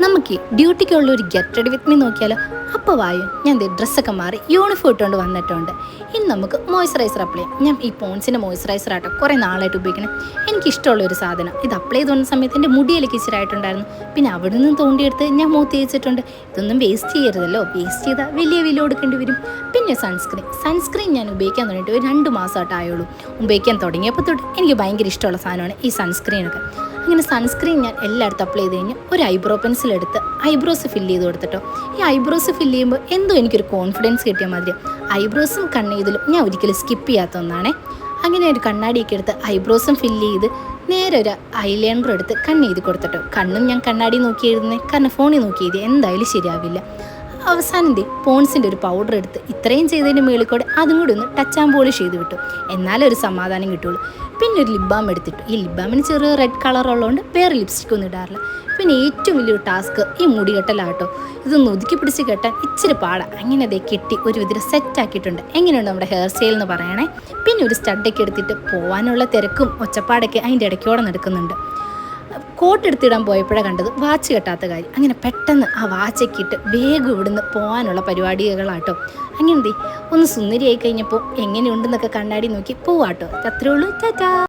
നമുക്ക് ഡ്യൂട്ടിക്കുള്ള ഒരു get ready with me നോക്കിയാലോ. അപ്പോൾ വായു ഞാൻ ഡ്രസ്സൊക്കെ മാറി യൂണിഫോം ഇട്ടുകൊണ്ട് വന്നിട്ടുണ്ട്. ഇനി നമുക്ക് മോയ്സ്ചറൈസർ അപ്ലൈ ചെയ്യാം. ഞാൻ ഈ പോൺസിൻ്റെ മോയ്സ്ചറൈസർ ആട്ടോ കുറേ നാളായിട്ട് ഉപയോഗിക്കണം. എനിക്കിഷ്ടമുള്ളൊരു സാധനം. ഇത് അപ്ലൈ ചെയ്ത് വന്ന സമയത്ത് എൻ്റെ മുടിയിലേക്ക് ഇച്ചിരായിട്ടുണ്ടായിരുന്നു. പിന്നെ അവിടെ നിന്ന് തോണ്ടിയെടുത്ത് ഞാൻ മൂത്ത് തേച്ചിട്ടുണ്ട്. ഇതൊന്നും വേസ്റ്റ് ചെയ്യരുതല്ലോ. വേസ്റ്റ് ചെയ്താൽ വലിയ വില കൊടുക്കേണ്ടി വരും. പിന്നെ സൺസ്ക്രീൻ ഞാൻ ഉപയോഗിക്കാൻ തുടങ്ങിയിട്ട് ഒരു 2 മാസമായിട്ട് ആയുള്ളൂ. ഉപയോഗിക്കാൻ തുടങ്ങിയപ്പോൾ തൊട്ട് എനിക്ക് ഭയങ്കര ഇഷ്ടമുള്ള സാധനമാണ് ഈ സൺസ്ക്രീനൊക്കെ. അങ്ങനെ സൺസ്ക്രീൻ ഞാൻ എല്ലായിടത്തും അപ്ലൈ ചെയ്ത് കഴിഞ്ഞ് ഒരു ഐബ്രോ പെൻസിൽ എടുത്ത് ഐബ്രോസ് ഫില്ല് ചെയ്ത് കൊടുത്തിട്ടോ. ഈ ഐബ്രോസ് ഫില്ല് ചെയ്യുമ്പോൾ എന്തോ എനിക്കൊരു കോൺഫിഡൻസ് കിട്ടിയ മാതിരി. ഐബ്രോസും കണ്ണെഴുതലും ഞാൻ ഒരിക്കലും സ്കിപ്പ് ചെയ്യാത്ത ഒന്നാണേ. അങ്ങനെ ഒരു കണ്ണാടിയൊക്കെ എടുത്ത് ഐബ്രോസും ഫില്ല് ചെയ്ത് നേരെ ഒരു ഐലൈനർ എടുത്ത് കണ്ണെഴുതി കൊടുത്തിട്ടോ. കണ്ണും ഞാൻ കണ്ണാടി നോക്കി എഴുതുന്നത്, കാരണം ഫോണിൽ നോക്കി എഴുതി എന്തായാലും ശരിയാവില്ല. അവസാനം പോൺസിൻ്റെ ഒരു പൗഡർ എടുത്ത് ഇത്രയും ചെയ്തതിൻ്റെ മുകളിൽ കൂടെ അതും കൂടി ഒന്ന് ടച്ച് ആൻഡ് പോളിഷ് ചെയ്ത് വിട്ടു. എന്നാലേ ഒരു സമാധാനം കിട്ടുള്ളൂ. പിന്നെ ഒരു ലിപ് ബാം എടുത്തിട്ടു. ഈ ലിപ് ബാമിന് ചെറിയ റെഡ് കളർ ഉള്ളതുകൊണ്ട് വേറെ ലിപ്സ്റ്റിക് ഒന്നും ഇടാറില്ല. പിന്നെ ഏറ്റവും വലിയൊരു ടാസ്ക് ഈ മുടി കെട്ടലാട്ടോ. ഇതൊന്ന് ഒതുക്കി പിടിച്ച് കെട്ടാൻ ഇച്ചിരി പാടാണ്. അങ്ങനെ അതേ കെട്ടി ഒരു വിധം സെറ്റാക്കിയിട്ടുണ്ട്. എങ്ങനെയുണ്ട് നമ്മുടെ ഹെയർ സ്റ്റൈൽ എന്ന് പറയണേ. പിന്നെ ഒരു സ്റ്റഡൊക്കെ എടുത്തിട്ട് പോകാനുള്ള തിരക്കും ഒച്ചപ്പാടൊക്കെ അതിൻ്റെ ഇടയ്ക്കോടെ നടക്കുന്നുണ്ട്. കോട്ട് എടുത്തിടാൻ പോയപ്പോഴാണ് കണ്ടത് വാച്ച് കെട്ടാത്ത കാര്യം. അങ്ങനെ പെട്ടെന്ന് ആ വാച്ചൊക്കെ ഇട്ട് വേഗം ഇവിടുന്ന് പോകാനുള്ള പരിപാടികളാട്ടോ. അങ്ങനെ ഒന്ന് സുന്ദരിയായി കഴിഞ്ഞപ്പോൾ എങ്ങനെയുണ്ടെന്നൊക്കെ കണ്ണാടി നോക്കി പോവാട്ടോ. അത്രേ ഉള്ളൂ. ടാറ്റാ.